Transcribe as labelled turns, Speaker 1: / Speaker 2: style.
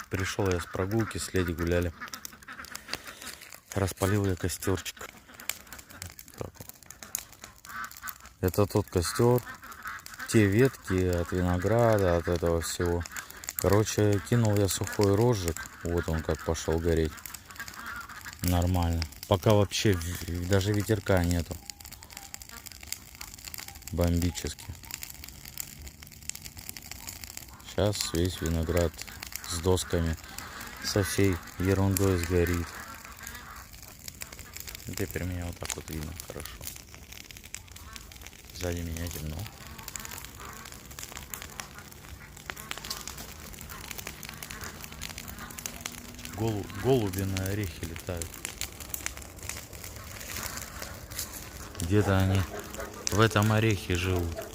Speaker 1: Пришел я с прогулки, с леди гуляли. Распалил я костерчик. Так. Это тот костер. Те ветки от винограда, от этого всего. Короче, кинул я сухой розжиг. Вот он как пошел гореть. Нормально. Пока вообще даже ветерка нету. Бомбически. Сейчас весь виноград с досками, со всей ерундой сгорит. Теперь меня вот так вот видно хорошо. Сзади меня темно. Голуби на орехи летают. Где-то они в этом орехе живут.